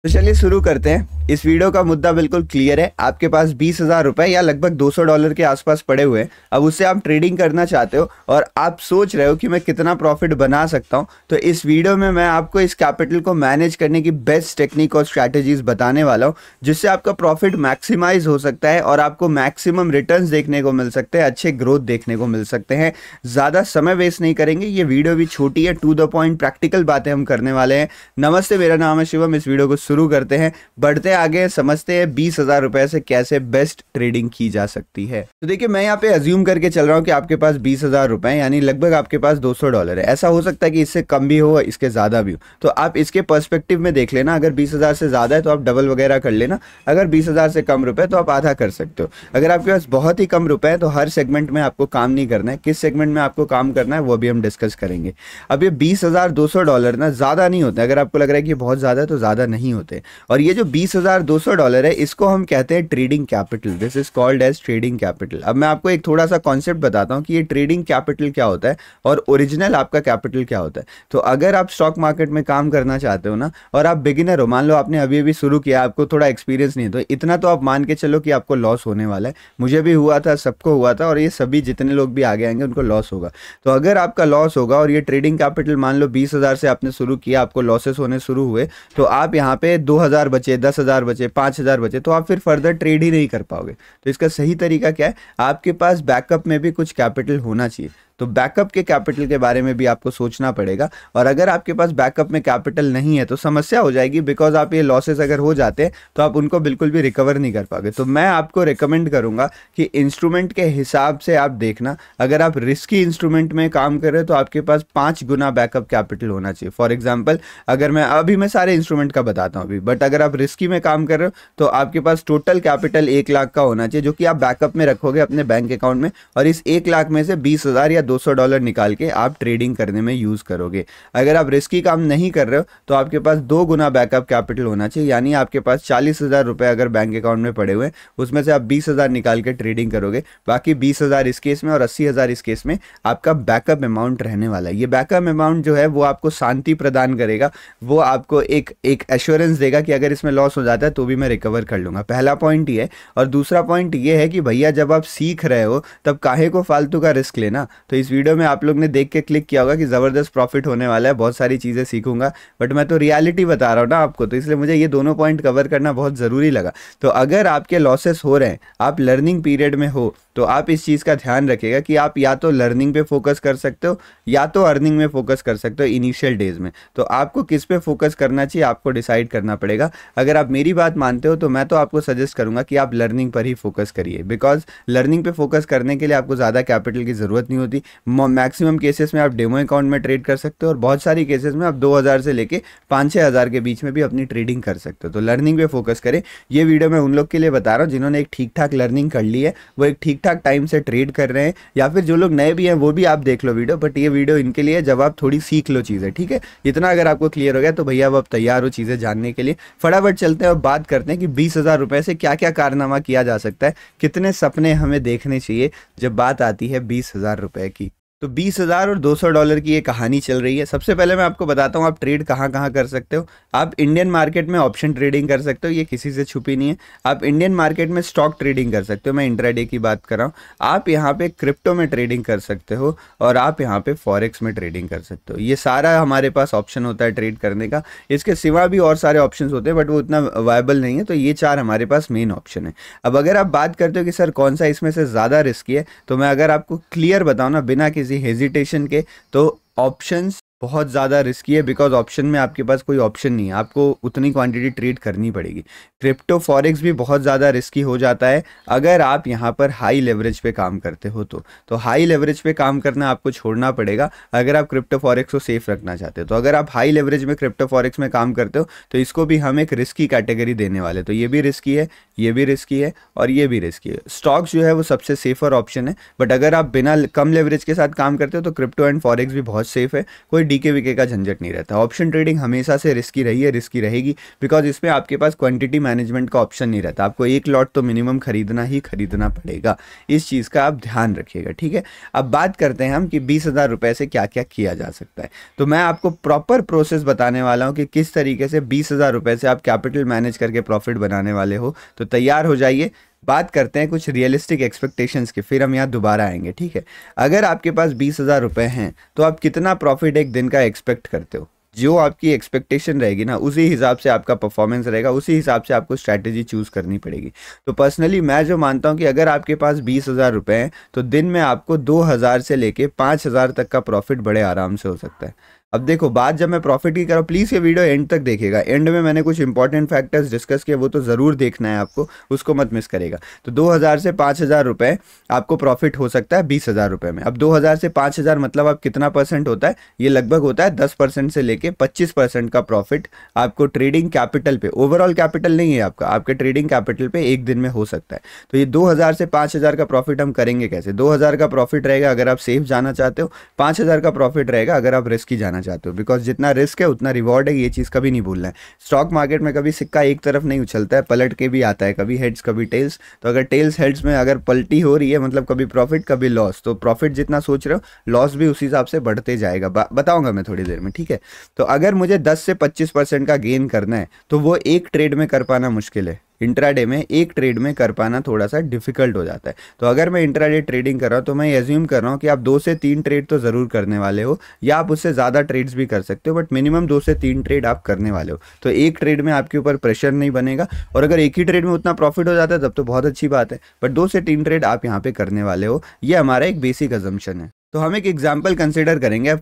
तो चलिए शुरू करते हैं। इस वीडियो का मुद्दा बिल्कुल क्लियर है। आपके पास 20,000 रुपए या लगभग $200 के आसपास पड़े हुए हैं। अब उससे आप ट्रेडिंग करना चाहते हो और आप सोच रहे हो कि मैं कितना प्रॉफिट बना सकता हूं। तो इस वीडियो में मैं आपको इस कैपिटल को मैनेज करने की बेस्ट टेक्निक और स्ट्रैटेजीज बताने वाला हूं, जिससे आपका प्रॉफिट मैक्सिमाइज हो सकता है और आपको मैक्सिमम रिटर्न्स देखने को मिल सकते हैं, अच्छे ग्रोथ देखने को मिल सकते हैं। ज़्यादा समय वेस्ट नहीं करेंगे, ये वीडियो भी छोटी है, टू द पॉइंट प्रैक्टिकल बातें हम करने वाले हैं। नमस्ते, मेरा नाम है शिवम। इस वीडियो को शुरू करते हैं, बढ़ते आगे, समझते हैं 20,000 रुपए से कैसे बेस्ट ट्रेडिंग की जा सकती है। तो देखिए, मैं यहाँ पे अज्यूम करके चल रहा हूँ कि आपके पास 20,000 रुपए यानी लगभग आपके पास $200 है। ऐसा हो सकता है कि इससे कम भी हो, इसके ज्यादा भी हो, तो आप इसके पर्सपेक्टिव में देख लेना। अगर 20,000 से ज्यादा है तो आप डबल वगैरह कर लेना। अगर 20,000 से कम रुपए तो आप आधा कर सकते हो। अगर आपके पास बहुत ही कम रुपए है तो हर सेगमेंट में आपको काम नहीं करना है। किस सेगमेंट में आपको काम करना है वो भी हम डिस्कस करेंगे। अब ये $20,200 ना ज्यादा नहीं होते। अगर आपको लग रहा है कि बहुत ज्यादा है तो ज्यादा नहीं होते। और ये जो $20,200 है, इसको हम कहते हैं trading capital. This is called as trading capital. अब मैं आपको एक थोड़ा सा कॉन्सेप्ट बताता हूँ कि ये ट्रेडिंग कैपिटल क्या होता है और ओरिजिनल आपका कैपिटल क्या होता है। तो अगर आप स्टॉक मार्केट में काम करना चाहते हो ना, और आप बिगिनर हो, मान लो आपने अभी अभी शुरू किया, आपको थोड़ा एक्सपीरियंस नहीं है, तो इतना तो आप मान के चलो कि आपको लॉस होने वाला है। मुझे भी हुआ था, सबको हुआ था, और ये सभी जितने लोग भी आगे आएंगे उनको लॉस होगा। तो अगर आपका लॉस होगा और ये ट्रेडिंग कैपिटल मान लो 20,000 से आपने शुरू किया, आपको लॉसेस होने शुरू हुए, तो आप यहाँ पे 2,000 बचे, 10,000 बचे, 5,000 बचे, तो आप फिर फर्दर ट्रेड ही नहीं कर पाओगे। तो इसका सही तरीका क्या है? आपके पास बैकअप में भी कुछ कैपिटल होना चाहिए। तो बैकअप के कैपिटल के बारे में भी आपको सोचना पड़ेगा। और अगर आपके पास बैकअप में कैपिटल नहीं है तो समस्या हो जाएगी, बिकॉज आप ये लॉसेस अगर हो जाते हैं तो आप उनको बिल्कुल भी रिकवर नहीं कर पाओगे। तो मैं आपको रिकमेंड करूंगा कि इंस्ट्रूमेंट के हिसाब से आप देखना। अगर आप रिस्की इंस्ट्रूमेंट में काम कर रहे हो तो आपके पास 5 गुना बैकअप कैपिटल होना चाहिए। फॉर एग्जाम्पल, अगर मैं सारे इंस्ट्रूमेंट का बताता हूँ अभी, बट अगर आप रिस्की में काम कर रहे हो तो आपके पास टोटल कैपिटल 1 लाख का होना चाहिए, जो कि आप बैकअप में रखोगे अपने बैंक अकाउंट में, और इस 1 लाख में से 20,000 या $200 निकाल के आप ट्रेडिंग करने में यूज करोगे। अगर आप रिस्की काम नहीं कर रहे हो तो आपके पास 2 गुना बैकअप कैपिटल होना चाहिए, यानी आपके पास 40,000 रुपए अगर बैंक अकाउंट में पड़े हुए हैं, उसमें से आप 20,000 निकाल के ट्रेडिंग करोगे। बाकी 20,000 इस केस में और 80,000 इस केस में आपका बैकअप अमाउंट रहने वाला है। ये बैकअप अमाउंट जो है वो आपको शांति प्रदान करेगा, वो आपको एक एश्योरेंस देगा कि अगर इसमें लॉस हो जाता है तो भी मैं रिकवर कर लूंगा। पहला पॉइंट ये है। और दूसरा पॉइंट ये है कि भैया, जब आप सीख रहे हो तब काहे को फालतू का रिस्क लेना। तो इस वीडियो में आप लोग ने देख के क्लिक किया होगा कि जबरदस्त प्रॉफिट होने वाला है, बहुत सारी चीजें सीखूंगा, बट मैं तो रियलिटी बता रहा हूं ना आपको, तो इसलिए मुझे ये दोनों पॉइंट कवर करना बहुत जरूरी लगा। तो अगर आपके लॉसेस हो रहे हैं, आप लर्निंग पीरियड में हो, तो आप इस चीज का ध्यान रखिएगा कि आप या तो लर्निंग पे फोकस कर सकते हो या तो अर्निंग में फोकस कर सकते हो इनिशियल डेज में। तो आपको किस पे फोकस करना चाहिए आपको डिसाइड करना पड़ेगा। अगर आप मेरी बात मानते हो तो मैं तो आपको सजेस्ट करूंगा कि आप लर्निंग पर ही फोकस करिए, बिकॉज लर्निंग पे फोकस करने के लिए आपको ज्यादा कैपिटल की जरूरत नहीं होती। मैक्सिमम केसेस में आप डेमो अकाउंट में ट्रेड कर सकते हो, और बहुत सारी केसेस में आप 2,000 से लेके 5-6 हज़ार के बीच में भी अपनी ट्रेडिंग कर सकते हो। तो लर्निंग पे फोकस करें। ये वीडियो मैं उन लोग के लिए बता रहा हूँ जिन्होंने एक ठीक ठाक लर्निंग कर ली है, वो एक ठीक ठाक टाइम से ट्रेड कर रहे हैं, या फिर जो लोग नए भी हैं वो भी आप देख लो वीडियो, बट ये वीडियो इनके लिए जब आप थोड़ी सीख लो चीज़ें। ठीक है, इतना अगर आपको क्लियर हो गया तो भैया अब आप तैयार हो चीज़ें जानने के लिए। फटाफट चलते हैं और बात करते हैं कि 20,000 रुपए से क्या क्या कारनामा किया जा सकता है, कितने सपने हमें देखने चाहिए जब बात आती है 20,000 रुपए की। तो 20,000 और $200 की ये कहानी चल रही है। सबसे पहले मैं आपको बताता हूँ आप ट्रेड कहाँ कहाँ कर सकते हो। आप इंडियन मार्केट में ऑप्शन ट्रेडिंग कर सकते हो, ये किसी से छुपी नहीं है। आप इंडियन मार्केट में स्टॉक ट्रेडिंग कर सकते हो, मैं इंट्राडे की बात कर रहा हूँ। आप यहाँ पे क्रिप्टो में ट्रेडिंग कर सकते हो, और आप यहाँ पे फॉरेक्स में ट्रेडिंग कर सकते हो। ये सारा हमारे पास ऑप्शन होता है ट्रेड करने का। इसके सिवा भी और सारे ऑप्शन होते हैं, बट वो उतना वायबल नहीं है। तो ये 4 हमारे पास मेन ऑप्शन है। अब अगर आप बात करते हो कि सर कौन सा इसमें से ज़्यादा रिस्की है, तो मैं अगर आपको क्लियर बताऊँ ना, बिना किसी हेजिटेशन के, तो ऑप्शंस बहुत ज़्यादा रिस्की है, बिकॉज ऑप्शन में आपके पास कोई ऑप्शन नहीं है, आपको उतनी क्वांटिटी ट्रेड करनी पड़ेगी। क्रिप्टो फॉरेक्स भी बहुत ज़्यादा रिस्की हो जाता है अगर आप यहाँ पर हाई लेवरेज पे काम करते हो। तो हाई लेवरेज पे काम करना आपको छोड़ना पड़ेगा अगर आप क्रिप्टो फॉरेक्स को सेफ रखना चाहते हो। तो अगर आप हाई लेवरेज में क्रिप्टो फॉरेक्स में काम करते हो तो इसको भी हम एक रिस्की कैटेगरी देने वाले। तो ये भी रिस्की है, ये भी रिस्की है, और ये भी रिस्की है। स्टॉक्स जो है वो सबसे सेफर ऑप्शन है, बट अगर आप बिना कम लेवरेज के साथ काम करते हो तो क्रिप्टो एंड फॉरेक्स भी बहुत सेफ है। कोई डीके वीके का झंझट नहीं रहता। ऑप्शन ट्रेडिंग हमेशा से रिस्की रही है, रिस्की रहेगी, बिकॉज इसमें आपके पास क्वांटिटी मैनेजमेंट का ऑप्शन नहीं रहता। आपको एक लॉट तो मिनिमम खरीदना ही खरीदना पड़ेगा, इस चीज़ का आप ध्यान रखिएगा, ठीक है। अब बात करते हैं हम कि 20,000 रुपये से क्या क्या किया जा सकता है। तो मैं आपको प्रॉपर प्रोसेस बताने वाला हूँ कि किस तरीके से 20,000 रुपये से आप कैपिटल मैनेज करके प्रॉफिट बनाने वाले हो। तो तैयार हो जाइए, बात करते हैं कुछ रियलिस्टिक एक्सपेक्टेशंस की, फिर हम यहाँ दोबारा आएंगे, ठीक है। अगर आपके पास 20,000 रुपये हैं तो आप कितना प्रॉफिट एक दिन का एक्सपेक्ट करते हो? जो आपकी एक्सपेक्टेशन रहेगी ना, उसी हिसाब से आपका परफॉर्मेंस रहेगा, उसी हिसाब से आपको स्ट्रैटेजी चूज़ करनी पड़ेगी। तो पर्सनली मैं जो मानता हूँ कि अगर आपके पास 20,000 रुपये हैं तो दिन में आपको 2,000 से लेके 5,000 तक का प्रॉफिट बड़े आराम से हो सकता है। अब देखो, बात जब मैं प्रॉफिट की कर रहा हूँ, प्लीज़ ये वीडियो एंड तक देखिएगा। एंड में मैंने कुछ इंपॉर्टेंट फैक्टर्स डिस्कस किए, वो तो ज़रूर देखना है आपको, उसको मत मिस करेगा। तो 2,000 से 5,000 रुपये आपको प्रॉफिट हो सकता है 20,000 रुपये में। अब 2,000 से 5,000 मतलब आप कितना परसेंट होता है? ये लगभग होता है 10% से लेके 25% का प्रॉफिट आपको ट्रेडिंग कैपिटल पे, ओवरऑल कैपिटल नहीं है आपका, आपके ट्रेडिंग कैपिटल पे एक दिन में हो सकता है। तो ये 2,000 से 5,000 का प्रॉफिट हम करेंगे कैसे? 2,000 का प्रॉफिट रहेगा अगर आप सेफ जाना चाहते हो, 5,000 का प्रॉफिट रहेगा अगर आप रिस्की जाना चाहते हो, बिकॉज जितना रिस्क है उतना रिवॉर्ड है, ये चीज़ कभी नहीं भूलना है। स्टॉक मार्केट में कभी सिक्का एक तरफ नहीं उछलता है, पलट के भी आता है, कभी हेड्स कभी टेल्स। तो अगर टेल्स हेड्स में अगर पलटी हो रही है मतलब कभी प्रॉफिट कभी लॉस, तो प्रॉफिट जितना सोच रहे हो लॉस भी उसी हिसाब से बढ़ते जाएगा। बताऊंगा मैं थोड़ी देर में, ठीक है। तो अगर मुझे 10 से 25% का गेन करना है तो वो एक ट्रेड में कर पाना मुश्किल है। इंट्राडे में एक ट्रेड में कर पाना थोड़ा सा डिफिकल्ट हो जाता है। तो अगर मैं इंट्राडे ट्रेडिंग कर रहा हूँ तो मैं एज्यूम कर रहा हूँ कि आप 2 से 3 ट्रेड तो ज़रूर करने वाले हो, या आप उससे ज़्यादा ट्रेड्स भी कर सकते हो, बट मिनिमम 2 से 3 ट्रेड आप करने वाले हो। तो एक ट्रेड में आपके ऊपर प्रेशर नहीं बनेगा, और अगर एक ही ट्रेड में उतना प्रॉफिट हो जाता है तब तो बहुत अच्छी बात है, बट 2 से 3 ट्रेड आप यहाँ पे करने वाले हो। ये हमारा एक बेसिक अजम्पशन है। तो हम एक एग्जाम्पल कंसिडर करेंगे,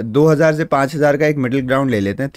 2,000 से 5,000 का एक मिडिल ग्राउंड ले लेते हैं,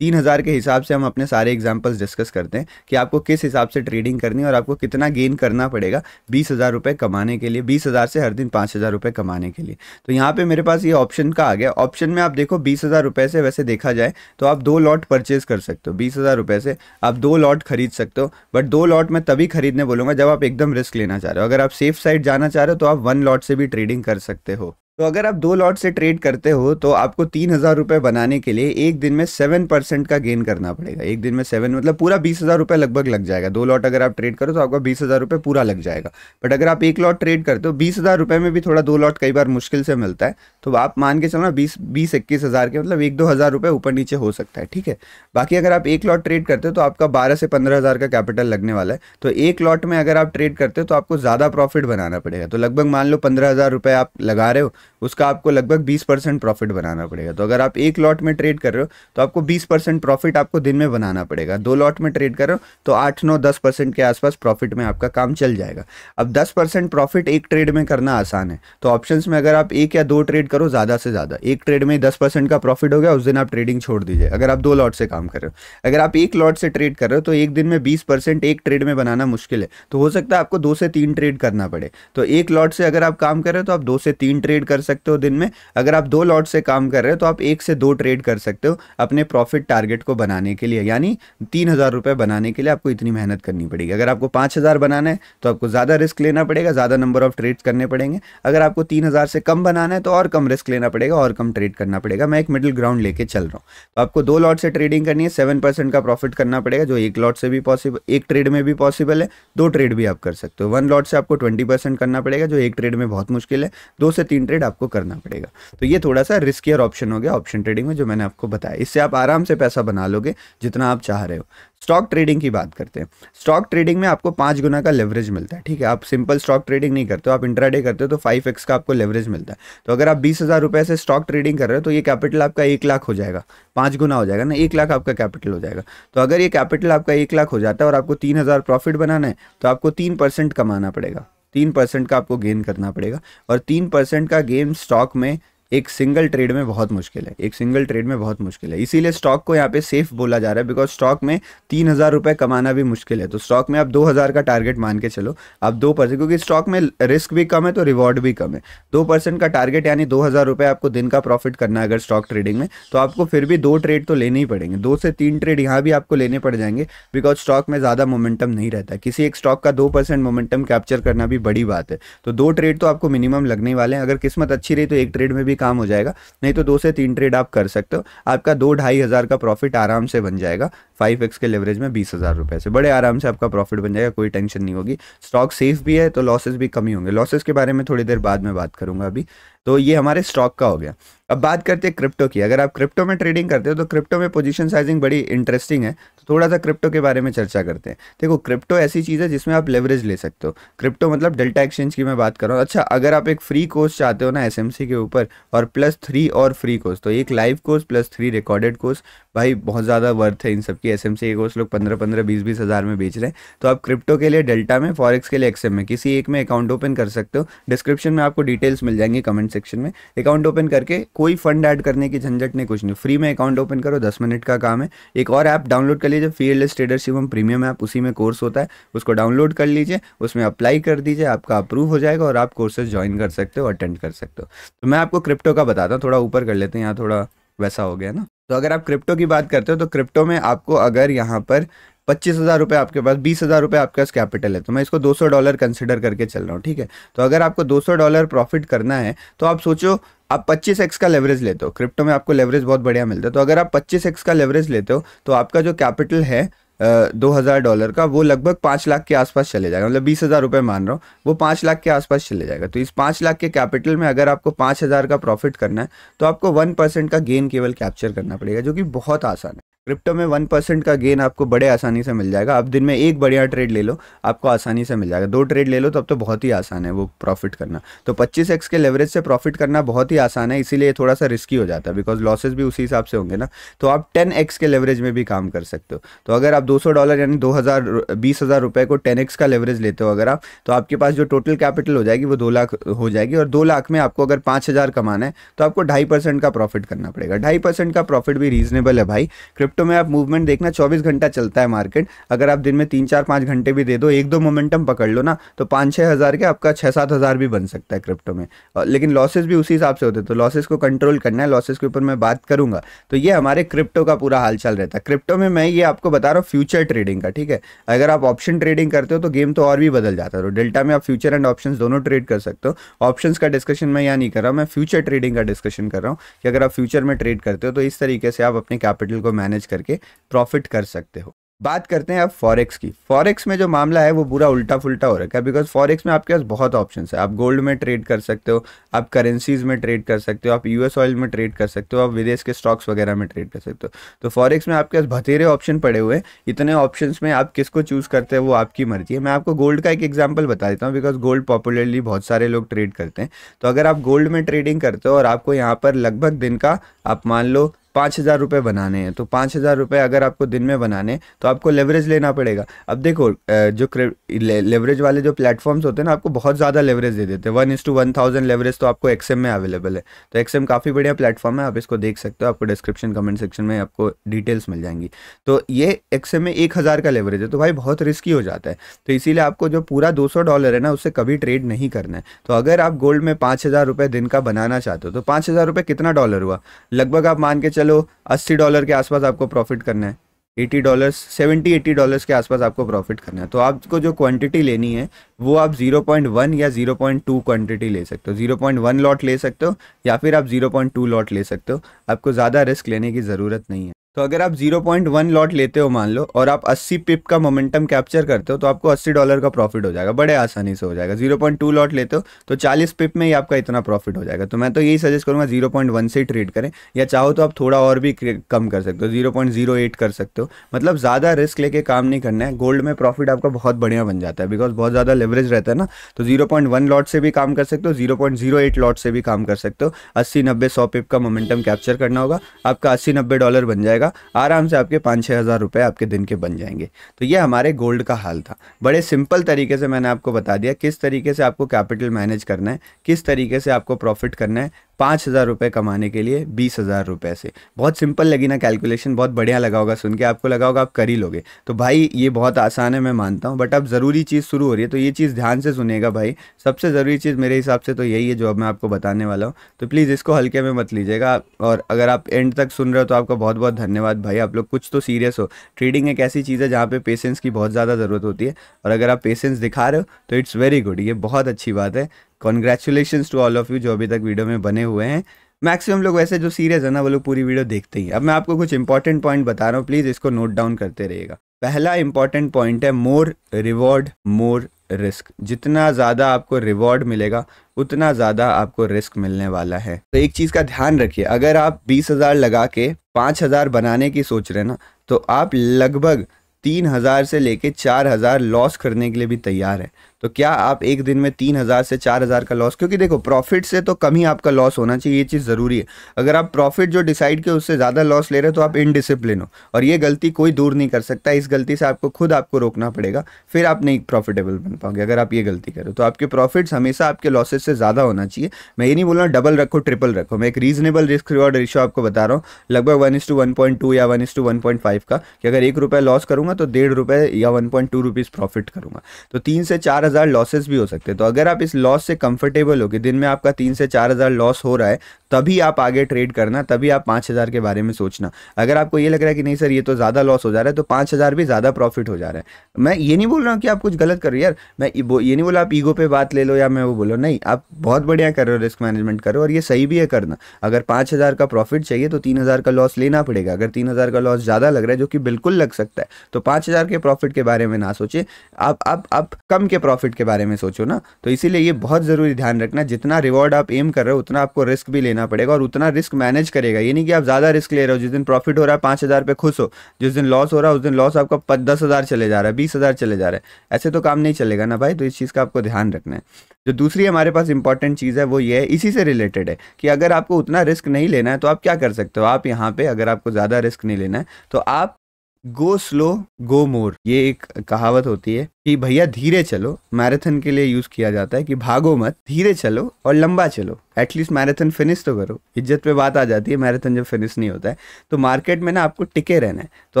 3,000 के हिसाब से हम अपने सारे एग्जांपल्स डिस्कस करते हैं कि आपको किस हिसाब से ट्रेडिंग करनी है और आपको कितना गेन करना पड़ेगा 20,000 रुपये कमाने के लिए, 20,000 से हर दिन 5,000 रुपये कमाने के लिए। तो यहाँ पे मेरे पास ये ऑप्शन का आ गया। ऑप्शन में आप देखो 20,000 रुपये से वैसे देखा जाए तो आप 2 लॉट परचेज कर सकते हो। 20,000 रुपये से आप 2 लॉट खरीद सकते हो, बट 2 लॉट मैं तभी खरीदने बोलूँगा जब आप एकदम रिस्क लेना चाह रहे हो। अगर आप सेफ साइड जाना चाह रहे हो तो आप 1 लॉट से भी ट्रेडिंग कर सकते हो। तो अगर आप 2 लॉट से ट्रेड करते हो तो आपको 3,000 रुपये बनाने के लिए एक दिन में 7% का गेन करना पड़ेगा। एक दिन में 7 मतलब पूरा 20,000 रुपये लगभग लग जाएगा। 2 लॉट अगर आप ट्रेड करो तो आपका 20,000 रुपये पूरा लग जाएगा। बट अगर आप एक लॉट ट्रेड करते हो 20,000 रुपये में भी थोड़ा 2 लॉट कई बार मुश्किल से मिलता है, तो आप मान के चलो 20-21 हज़ार के मतलब 1-2 हज़ार रुपये ऊपर नीचे हो सकता है, ठीक है। बाकी अगर आप एक लॉट ट्रेड करते हो तो आपका 12 से 15 हज़ार का कैपिटल लगने वाला है। तो एक लॉट में अगर आप ट्रेड करते हो तो आपको ज़्यादा प्रॉफिट बनाना पड़ेगा। तो लगभग मान लो 15,000 रुपये आप लगा रहे हो, उसका आपको लगभग 20% प्रॉफिट बनाना पड़ेगा। तो अगर आप एक लॉट में ट्रेड कर रहे हो तो आपको 20% प्रॉफिट आपको दिन में बनाना पड़ेगा। 2 लॉट में ट्रेड कर रहे हो तो 8-9-10% के आसपास प्रॉफिट में आपका काम चल जाएगा। अब 10% प्रॉफिट एक ट्रेड में करना आसान है, तो ऑप्शंस में अगर आप 1 या 2 ट्रेड करो, ज़्यादा से ज़्यादा एक ट्रेड में 10% का प्रॉफिट हो गया, उस दिन आप ट्रेडिंग छोड़ दीजिए। अगर आप 2 लॉट से काम कर रहे हो, अगर आप एक लॉट से ट्रेड कर रहे हो तो एक दिन में 20% एक ट्रेड में बनाना मुश्किल है, तो हो सकता है आपको 2 से 3 ट्रेड करना पड़े। तो एक लॉट से अगर आप काम कर रहे हो तो आप 2 से 3 ट्रेड कर सकते हो दिन में। अगर आप 2 लॉट से काम कर रहे हो तो आप 1 से 2 ट्रेड कर सकते हो अपने प्रॉफिट टारगेट को बनाने के लिए, यानी 3,000 रुपये बनाने के लिए आपको इतनी मेहनत करनी पड़ेगी। अगर आपको 5,000 बनाना है तो आपको ज़्यादा रिस्क लेना पड़ेगा, ज़्यादा नंबर ऑफ ट्रेड्स करने पड़ेंगे। अगर आपको 3,000 से कम बनाना है तो और कम रिस्क लेना पड़ेगा और कम ट्रेड करना पड़ेगा। मैं एक मिडिल ग्राउंड लेके चल रहा हूँ। तो आपको 2 लॉट से ट्रेडिंग करनी है, 7% का प्रॉफिट करना पड़ेगा, जो एक लॉट से भी पॉसिबल, एक ट्रेड में भी पॉसिबल है, 2 ट्रेड भी आप कर सकते हो। 1 लॉट से आपको 20% करना पड़ेगा, जो एक ट्रेड में बहुत मुश्किल है, 2 से 3 ट्रेड आपको करना पड़ेगा। तो ये थोड़ा सा रिस्कियर ऑप्शन हो गया ऑप्शन ट्रेडिंग में, जो मैंने आपको बताया। इससे आप आराम से पैसा बना लोगे जितना आप चाह रहे हो। स्टॉक ट्रेडिंग की बात करते हैं। स्टॉक ट्रेडिंग में आपको 5 गुना का लेवरेज मिलता है, ठीक है। आप सिंपल स्टॉक ट्रेडिंग नहीं करते हो, आप इंट्राडे करते हो तो 5x का आपको लेवरेज मिलता है। तो अगर आप 20,000 रुपये से स्टॉक ट्रेडिंग कर रहे हो तो ये कैपिटल आपका 1 लाख हो जाएगा, 5 गुना हो जाएगा ना, 1 लाख आपका कैपिटल हो जाएगा। तो अगर ये कैपिटल आपका 1 लाख हो जाता है और आपको 3,000 प्रॉफिट बनाना है तो आपको 3% कमाना पड़ेगा, 3% का आपको गेन करना पड़ेगा। और 3% का गेन स्टॉक में एक सिंगल ट्रेड में बहुत मुश्किल है, एक सिंगल ट्रेड में बहुत मुश्किल है। इसीलिए स्टॉक को यहाँ पे सेफ बोला जा रहा है, बिकॉज स्टॉक में 3,000 रुपये कमाना भी मुश्किल है। तो स्टॉक में आप 2,000 का टारगेट मान के चलो, आप 2%, क्योंकि स्टॉक में रिस्क भी कम है तो रिवॉर्ड भी कम है। 2% का टारगेट यानी 2,000 रुपये आपको दिन का प्रॉफिट करना है अगर स्टॉक ट्रेडिंग में, तो आपको फिर भी 2 ट्रेड तो लेने ही पड़ेंगे। 2 से 3 ट्रेड यहाँ भी आपको लेने पड़ जाएंगे, बिकॉज स्टॉक में ज़्यादा मोमेंटम नहीं रहता। किसी एक स्टॉक का 2% मोमेंटम कैप्चर करना भी बड़ी बात है। तो 2 ट्रेड तो आपको मिनिमम लगने वाले हैं। अगर किस्मत अच्छी रही तो एक ट्रेड में भी काम हो जाएगा, नहीं तो 2 से 3 ट्रेड आप कर सकते हो, आपका 2-2.5 हज़ार का प्रॉफिट आराम से बन जाएगा। 5x के लेवरेज में 20,000 रुपये से बड़े आराम से आपका प्रॉफिट बन जाएगा, कोई टेंशन नहीं होगी। स्टॉक सेफ भी है तो लॉसेस भी कम ही होंगे। लॉसेस के बारे में थोड़ी देर बाद में बात करूंगा अभी। तो ये हमारे स्टॉक का हो गया। अब बात करते हैं क्रिप्टो की। अगर आप क्रिप्टो में ट्रेडिंग करते हो तो क्रिप्टो में पोजीशन साइजिंग बड़ी इंटरेस्टिंग है, तो थोड़ा सा क्रिप्टो के बारे में चर्चा करते हैं। देखो, क्रिप्टो ऐसी चीज़ है जिसमें आप लेवरेज ले सकते हो। क्रिप्टो मतलब डेल्टा एक्सचेंज की मैं बात कर रहा हूँ। अच्छा, अगर आप एक फ्री कोर्स चाहते हो ना एसएमसी के ऊपर, और +3 और फ्री कोर्स, तो एक लाइव कोर्स +3 रिकॉर्डेड कोर्स, भाई बहुत ज़्यादा वर्थ है इन सब की। एसएमसी के कोर्स लोग 15-15, 20-20 हज़ार में बेच रहे हैं। तो आप क्रिप्टो के लिए डेल्टा में, फॉरेक्स के लिए एक्सएम में, किसी एक में अकाउंट ओपन कर सकते हो। डिस्क्रिप्शन में आपको डिटेल्स मिल जाएंगी, कमेंट सेक्शन में। अकाउंट ओपन करके कोई फंड ऐड करने की झंझट नहीं, कुछ नहीं, फ्री में अकाउंट ओपन करो, 10 मिनट का काम है। एक और ऐप डाउनलोड कर लीजिए, fearless trader Shivam premium app, उसी में कोर्स होता है, उसको डाउनलोड कर लीजिए, उसमें अप्लाई कर दीजिए, आपका अप्रूव हो जाएगा और आप कोर्सेज ज्वाइन कर सकते हो, अटेंड कर सकते हो। तो मैं आपको क्रिप्टो का बताता हूँ, थोड़ा ऊपर कर लेते हैं, यहाँ थोड़ा वैसा हो गया ना। तो अगर आप क्रिप्टो की बात करते हो तो क्रिप्टो में आपको अगर यहाँ पर 25,000 रुपये आपके पास, 20,000 रुपये आपके पास कैपिटल है, तो मैं इसको $200 कंसिडर करके चल रहा हूँ, ठीक है। तो अगर आपको $200 प्रॉफिट करना है तो आप सोचो, आप 25x का लेवरेज लेते हो। क्रिप्टो में आपको लेवरेज बहुत बढ़िया मिलता है। तो अगर आप 25x का लेवरेज लेते हो तो आपका जो कैपिटल है $2,000 का, वो लगभग 5 लाख के आसपास चले जाएगा। मतलब 20,000 रुपये मान रहा हूँ, वो 5 लाख के आसपास चले जाएगा। तो इस 5 लाख के कैपिटल में अगर आपको 5,000 का प्रॉफिट करना है तो आपको 1% का गेन केवल कैप्चर करना पड़ेगा, जो कि बहुत आसान है। क्रिप्टो में 1% का गेन आपको बड़े आसानी से मिल जाएगा। आप दिन में एक बढ़िया ट्रेड ले लो, आपको आसानी से मिल जाएगा। 2 ट्रेड ले लो तब तो बहुत ही आसान है वो प्रॉफिट करना। तो 25x के लेवरेज से प्रॉफिट करना बहुत ही आसान है, इसीलिए थोड़ा सा रिस्की हो जाता है, बिकॉज लॉसेस भी उसी हिसाब से होंगे ना। तो आप 10x के लेवरेज में भी काम कर सकते हो। तो अगर आप $200 यानी 20,000 रुपये को 10x का लेवरेज लेते हो अगर आप, तो आपके पास जो टोटल कैपिटल हो जाएगी वो 2 लाख हो जाएगी। और 2 लाख में आपको अगर 5,000 कमाना है तो आपको 2.5% का प्रॉफिट करना पड़ेगा। 2.5% का प्रॉफिट भी रीजनेबल है भाई। क्रिप्टो में आप मूवमेंट देखना, 24 घंटा चलता है मार्केट। अगर आप दिन में 3-4-5 घंटे भी दे दो, 1-2 मोमेंटम पकड़ लो ना, तो 5-6 हज़ार के आपका 6-7 हज़ार भी बन सकता है क्रिप्टो में। लेकिन लॉसेस भी उसी हिसाब से होते हैं, तो लॉसेस को कंट्रोल करना है, लॉसेस के ऊपर मैं बात करूंगा। तो ये हमारे क्रिप्टो का पूरा हाल चाल रहता है। क्रिप्टो में मैं ये आपको बता रहा हूँ फ्यूचर ट्रेडिंग का, ठीक है। अगर आप ऑप्शन ट्रेडिंग करते हो तो गेम तो और भी बदल जाता है। तो डेल्टा में आप फ्यूचर एंड ऑप्शन दोनों ट्रेड कर सकते हो। ऑप्शन का डिस्कशन मैं यहाँ नहीं कर रहा हूँ, मैं फ्यूचर ट्रेडिंग का डिस्कशन कर रहा हूँ कि अगर आप फ्यूचर में ट्रेड करते हो तो इस तरीके से आप अपने कैपिटल को मैनेज करके प्रॉफिट कर सकते हो। बात करते हैं आप फॉरेक्स की। फॉरेक्स में जो मामला है वो पूरा उल्टा फुल्टा हो रखा है, बिकॉज फॉरेक्स में आपके पास बहुत ऑप्शंस है। आप गोल्ड में ट्रेड कर सकते हो, आप करेंसीज में ट्रेड कर सकते हो, आप यूएस ऑयल में ट्रेड कर सकते हो, आप विदेश के स्टॉक्स वगैरह में ट्रेड कर सकते हो। तो फॉरेक्स में आपके पास बथेरे ऑप्शन पड़े हुए हैं। इतने ऑप्शंस में आप किसको चूज करते हैं वो आपकी मर्जी है। मैं आपको गोल्ड का एक एग्जाम्पल बता देता हूँ, बिकॉज गोल्ड पॉपुलरली बहुत सारे लोग ट्रेड करते हैं। तो अगर आप गोल्ड में ट्रेडिंग करते हो और आपको यहाँ पर लगभग दिन का आप मान लो 5,000 रुपये बनाने हैं, तो 5,000 रुपये अगर आपको दिन में बनाने हैं तो आपको लेवरेज लेना पड़ेगा। अब देखो, जो लेवरेज वाले जो प्लेटफॉर्म्स होते हैं ना, आपको बहुत ज़्यादा लेवरेज दे देते हैं। 1:1000 लेवरेज तो आपको एक्सएम में अवेलेबल है। तो एक्सएम काफ़ी बढ़िया प्लेटफॉर्म है, आप इसको देख सकते हो। आपको डिस्क्रिप्शन कमेंट सेक्शन में आपको डिटेल्स मिल जाएंगी। तो ये एक्सएम में 1,000 का लेवरेज है, तो भाई बहुत रिस्की हो जाता है। तो इसीलिए आपको जो पूरा $200 है ना, उससे कभी ट्रेड नहीं करना है। तो अगर आप गोल्ड में 5,000 रुपये दिन का बनाना चाहते हो तो 5,000 रुपये कितना डॉलर हुआ, लगभग आप मान के चलो $80 के आसपास आपको प्रॉफिट करना है। $80, $70-80 के आसपास आपको प्रॉफिट करना है। तो आपको जो क्वांटिटी लेनी है वो आप 0.1 या 0.2 क्वांटिटी ले सकते हो। 0.1 लॉट ले सकते हो या फिर आप 0.2 लॉट ले सकते हो। आपको ज़्यादा रिस्क लेने की ज़रूरत नहीं है। तो अगर आप 0.1 लॉट लेते हो मान लो, और आप 80 पिप का मोमेंटम कैप्चर करते हो, तो आपको $80 का प्रॉफिट हो जाएगा, बड़े आसानी से हो जाएगा। 0.2 लॉट लेते हो तो 40 पिप में ही आपका इतना प्रॉफिट हो जाएगा। तो मैं तो यही सजेस्ट करूंगा 0.1 से ट्रेड करें, या चाहो तो आप थोड़ा और भी कम कर सकते हो, 0.08 कर सकते हो। मतलब ज़्यादा रिस्क लेके काम नहीं करना है। गोल्ड में प्रॉफिट आपका बहुत बढ़िया बन जाता है, बिकॉज बहुत ज़्यादा लेवरेज रहता है ना। तो 0.1 लॉट से भी काम कर सकते हो, 0.08 लॉट से भी काम कर सकते हो। 80-90-100 पिप का मोमेंटम कैप्चर करना होगा, आपका $80-90 बन जाएगा आराम से। आपके 5-6 हज़ार रुपये आपके दिन के बन जाएंगे। तो ये हमारे गोल्ड का हाल था। बड़े सिंपल तरीके से मैंने आपको बता दिया किस तरीके से आपको कैपिटल मैनेज करना है, किस तरीके से आपको प्रॉफिट करना है 5,000 रुपये कमाने के लिए 20,000 रुपये से। बहुत सिंपल लगी ना कैलकुलेशन, बहुत बढ़िया लगा होगा सुन के, आपको लगा होगा आप कर ही लोगे। तो भाई ये बहुत आसान है, मैं मानता हूँ, बट अब ज़रूरी चीज़ शुरू हो रही है, तो ये चीज़ ध्यान से सुनेगा भाई। सबसे ज़रूरी चीज़ मेरे हिसाब से तो यही है जो अब मैं आपको बताने वाला हूँ। तो प्लीज़ इसको हल्के में मत लीजिएगा, और अगर आप एंड तक सुन रहे हो तो आपका बहुत बहुत धन्यवाद भाई। आप लोग कुछ तो सीरियस हो। ट्रेडिंग एक ऐसी चीज़ है जहाँ पे पेशेंस की बहुत ज़्यादा ज़रूरत होती है, और अगर आप पेशेंस दिखा रहे हो तो इट्स वेरी गुड, ये बहुत अच्छी बात है। Congratulations to all of you जो अभी तक वीडियो में बने हुए हैं। मैक्सिमम लोग वैसे जो सीरियस है ना वो लोग पूरी वीडियो देखते ही। अब मैं आपको कुछ इंपॉर्टेंट पॉइंट बता रहा हूँ, प्लीज़ इसको नोट डाउन करते रहिएगा। पहला इंपॉर्टेंट पॉइंट है मोर रिवॉर्ड मोर रिस्क। जितना ज़्यादा आपको रिवॉर्ड मिलेगा उतना ज़्यादा आपको रिस्क मिलने वाला है। तो एक चीज़ का ध्यान रखिए, अगर आप 20,000 लगा के 5,000 बनाने की सोच रहे हैं ना, तो आप लगभग 3,000 से लेके 4,000 लॉस करने के लिए भी तैयार है। तो क्या आप एक दिन में 3,000 से 4,000 का लॉस, क्योंकि देखो प्रॉफिट से तो कम ही आपका लॉस होना चाहिए, ये चीज़ ज़रूरी है। अगर आप प्रॉफिट जो डिसाइड किया उससे ज़्यादा लॉस ले रहे हो तो आप इनडिसिप्लिन हो, और ये गलती कोई दूर नहीं कर सकता। इस गलती से आपको रोकना पड़ेगा, फिर आप नहीं प्रॉफिटेबल बन पाओगे। अगर आप ये गलती करो तो आपके प्रॉफिट्स हमेशा आपके लॉसेस से ज़्यादा होना चाहिए। मैं ये नहीं बोल रहा डबल रखो ट्रिपल रखो, मैं एक रीजनेबल रिस्क रिवॉर्ड रेशियो आपको बता रहा हूँ, लगभग 1:1.2 या 1:1.5 का, कि अगर ₹1 लॉस करूंगा तो ₹1.5 या 1.2 रुपीज़ प्रॉफिट करूंगा। तो 3 से 4,000 लॉसेस भी हो सकते हैं। तो अगर आप इस लॉस से कंफर्टेबल हो कि दिन में आपका 3 से 4,000 लॉस हो रहा है, तभी आप आगे ट्रेड करना, तभी आप 5,000 के बारे में सोचना। अगर आपको ये लग रहा है कि नहीं सर ये तो ज़्यादा लॉस हो जा रहा है, तो 5,000 भी ज़्यादा प्रॉफिट हो जा रहा है। मैं ये नहीं बोल रहा हूँ कि आप कुछ गलत कर रहे हो यार, मैं ये नहीं बोला आप ईगो पे बात ले लो या मैं वो बोलो, नहीं, आप बहुत बढ़िया कर रहे हो, रिस्क मैनेजमेंट करो और ये सही भी है करना। अगर 5,000 का प्रॉफिट चाहिए तो 3,000 का लॉस लेना पड़ेगा। अगर 3,000 का लॉस ज़्यादा लग रहा है, जो कि बिल्कुल लग सकता है, तो 5,000 के प्रॉफिट के बारे में ना सोचे, आप कम के प्रॉफिट के बारे में सोचो ना। तो इसीलिए ये बहुत ज़रूरी ध्यान रखना, जितना रिवॉर्ड आप एम कर रहे हो उतना आपको रिस्क भी लेना पड़ेगा और उतना रिस्क मैनेज करेगा। ये नहीं कि आप ज़्यादा रिस्क ले रहे हो, जिस दिन प्रॉफिट हो रहा है 5,000 पे खुश हो, जिस दिन लॉस हो रहा है उस दिन लॉस आपका 10,000 चले जा रहा है, 20,000 चले जा रहा है। ऐसे तो काम नहीं चलेगा ना भाई। तो इस चीज़ का आपको ध्यान रखना है। जो दूसरी हमारे पास इंपॉर्टेंट चीज़ है वो ये है, इसी से रिलेटेड है, कि अगर आपको उतना रिस्क नहीं लेना है तो आप क्या कर सकते हो। आप यहाँ पे अगर आपको ज़्यादा रिस्क नहीं लेना है तो आप गो स्लो गो मोर, ये एक कहावत होती है कि भैया धीरे चलो, मैराथन के लिए यूज़ किया जाता है कि भागो मत, धीरे चलो और लंबा चलो, एटलीस्ट मैराथन फिनिश तो करो। इज्जत पे बात आ जाती है मैराथन जब फिनिश नहीं होता है। तो मार्केट में ना आपको टिके रहना है। तो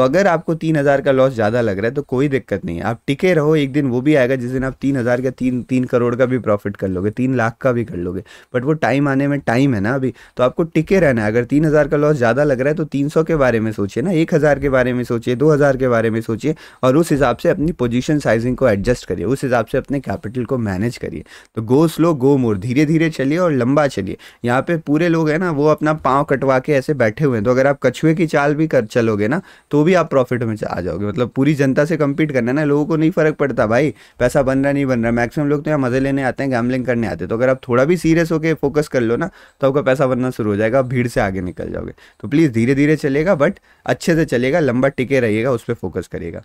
अगर आपको 3,000 का लॉस ज़्यादा लग रहा है तो कोई दिक्कत नहीं है, आप टिके रहो। एक दिन वो भी आएगा जिस दिन आप 3,000 का 3 करोड़ का भी प्रॉफिट कर लोगे, 3 लाख का भी कर लोगे, बट वो टाइम आने में टाइम है ना अभी। तो आपको टिके रहना है। अगर 3,000 का लॉस ज़्यादा लग रहा है तो 300 के बारे में सोचिए ना, 1,000 के बारे में सोचिए, 2,000 के बारे में सोचिए, और उस हिसाब से अपनी पोजीशन साइजिंग को एडजस्ट करिए, उस हिसाब से अपने कैपिटल को मैनेज करिए। तो गो स्लो गो मोर, धीरे धीरे चलिए और लंबा चलिए। यहाँ पे पूरे लोग हैं ना वो अपना पाँव कटवा के ऐसे बैठे हुए हैं, तो अगर आप कछुए की चाल भी कर चलोगे ना तो भी आप प्रॉफिट में आ जाओगे। मतलब पूरी जनता से कम्पीट करना है ना, लोगों को नहीं फर्क पड़ता भाई पैसा बन रहा नहीं बन रहा। मैक्सिमम लोग तो यहाँ मजे लेने आते हैं, गैम्बलिंग करने आते हैं। तो अगर आप थोड़ा भी सीरियस होकर फोकस कर लो ना तो आपका पैसा बनना शुरू हो जाएगा, आप भीड़ से आगे निकल जाओगे। तो प्लीज़ धीरे धीरे चलेगा बट अच्छे से चलेगा, लंबा टिके रहिएगा, उस पर फोकस करिएगा।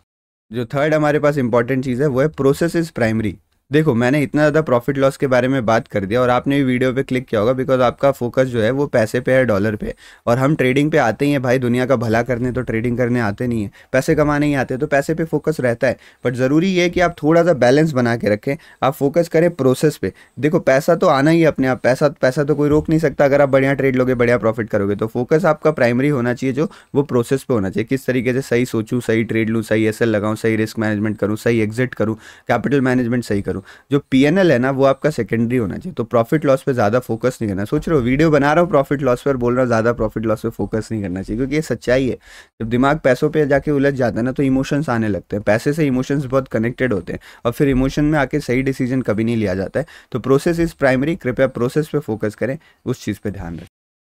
जो थर्ड हमारे पास इंपॉर्टेंट चीज़ है वो है प्रोसेस इज प्राइमरी। देखो मैंने इतना ज़्यादा प्रॉफिट लॉस के बारे में बात कर दिया और आपने भी वीडियो पे क्लिक किया होगा, बिकॉज आपका फोकस जो है वो पैसे पे है, डॉलर पे। और हम ट्रेडिंग पे आते ही हैं भाई, दुनिया का भला करने तो ट्रेडिंग करने आते नहीं है, पैसे कमाने ही आते हैं। तो पैसे पे फोकस रहता है, बट ज़रूरी ये है कि आप थोड़ा सा बैलेंस बना के रखें, आप फोकस करें प्रोसेस पे। देखो पैसा तो आना ही है अपने आप, पैसा तो कोई रोक नहीं सकता। अगर आप बढ़िया ट्रेड लोगे, बढ़िया प्रॉफिट करोगे, तो फोकस आपका प्राइमरी होना चाहिए, जो वो प्रोसेस पे होना चाहिए। किस तरीके से सही सोचूं, सही ट्रेड लूँ, सही एसएल लगाऊं, सही रिस्क मैनेजमेंट करूँ, सही एग्जिट करूँ, कैपिटल मैनेजमेंट सही करूँ। जो पीएनएल है ना वो आपका सेकेंडरी होना चाहिए। तो प्रॉफिट लॉस पे ज़्यादा फोकस नहीं करना। सोच रहे हो वीडियो बना रहा हूँ प्रॉफिट लॉस पर, बोल रहा हूँ ज़्यादा प्रॉफिट लॉस पे फोकस नहीं करना चाहिए, क्योंकि ये सच्चाई है। जब दिमाग पैसों पे जाके उलझ जाता है ना तो इमोशंस आने लगते हैं, पैसे से इमोशंस बहुत कनेक्टेड होते हैं और फिर इमोशन में आके सही डिसीजन कभी नहीं लिया जाता है। तो प्रोसेस इज प्राइमरी, कृपया प्रोसेस पे फोकस करें, उस चीज़ पे ध्यान रखें।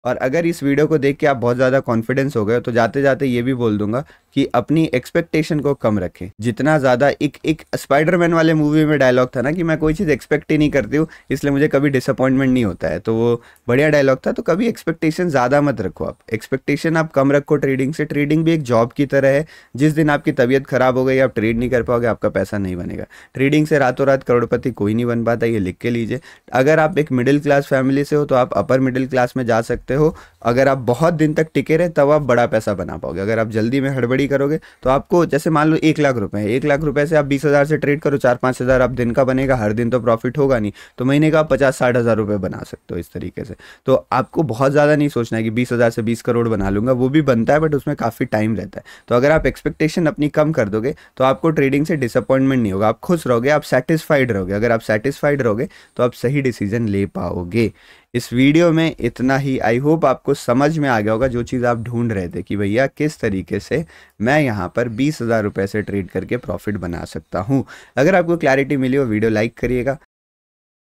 और अगर इस वीडियो को देख के आप बहुत ज़्यादा कॉन्फिडेंस हो गए तो जाते जाते ये भी बोल दूंगा कि अपनी एक्सपेक्टेशन को कम रखें। जितना ज़्यादा एक स्पाइडरमैन वाले मूवी में डायलॉग था ना कि मैं कोई चीज़ एक्सपेक्ट ही नहीं करती हूँ इसलिए मुझे कभी डिसअपॉइंटमेंट नहीं होता है, तो वो बढ़िया डायलॉग था। तो कभी एक्सपेक्टेशन ज़्यादा मत रखो, आप एक्सपेक्टेशन आप कम रखो ट्रेडिंग से। ट्रेडिंग भी एक जॉब की तरह है, जिस दिन आपकी तबीयत खराब हो गई, आप ट्रेड नहीं कर पाओगे, आपका पैसा नहीं बनेगा। ट्रेडिंग से रातों रात करोड़पति कोई नहीं बन पाता, ये लिख के लीजिए। अगर आप एक मिडिल क्लास फैमिली से हो तो आप अपर मिडिल क्लास में जा सकते हो। अगर आप बहुत दिन तक टिके रहे तब आप बड़ा पैसा बना पाओगे। अगर आप जल्दी में हड़बड़ी करोगे तो आपको, जैसे मान लो 1 लाख रुपए है, 1 लाख रुपए से आप 20,000 से ट्रेड करो, 4-5 हज़ार आप दिन का बनेगा, हर दिन तो प्रॉफिट होगा नहीं, तो महीने का आप 50-60 हज़ार रुपये बना सकते हो इस तरीके से। तो आपको बहुत ज़्यादा नहीं सोचना है कि 20,000 से 20 करोड़ बना लूंगा, वो भी बनता है बट उसमें काफ़ी टाइम रहता है। तो अगर आप एक्सपेक्टेशन अपनी कम कर दोगे तो आपको ट्रेडिंग से डिसअपॉइंटमेंट नहीं होगा, आप खुश रहोगे, आप सेटिस्फाइड रहोगे। अगर आप सेटिस्फाइड रहोगे तो आप सही डिसीजन ले पाओगे। इस वीडियो में इतना ही। आई होप आपको समझ में आ गया होगा जो चीज़ आप ढूंढ रहे थे कि भैया किस तरीके से मैं यहाँ पर 20,000 रुपये से ट्रेड करके प्रॉफिट बना सकता हूँ। अगर आपको क्लैरिटी मिली हो वीडियो लाइक करिएगा।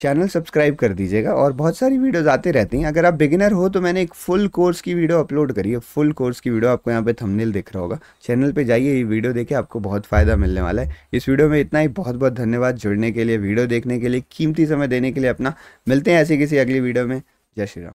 चैनल सब्सक्राइब कर दीजिएगा और बहुत सारी वीडियोस आते रहती हैं। अगर आप बिगिनर हो तो मैंने एक फुल कोर्स की वीडियो अपलोड करी है, फुल कोर्स की वीडियो आपको यहाँ पे थंबनेल दिख रहा होगा। चैनल पे जाइए, ये वीडियो देखिए, आपको बहुत फ़ायदा मिलने वाला है। इस वीडियो में इतना ही। बहुत बहुत धन्यवाद जुड़ने के लिए, वीडियो देखने के लिए, कीमती समय देने के लिए अपना। मिलते हैं ऐसी किसी अगली वीडियो में। जय श्री राम।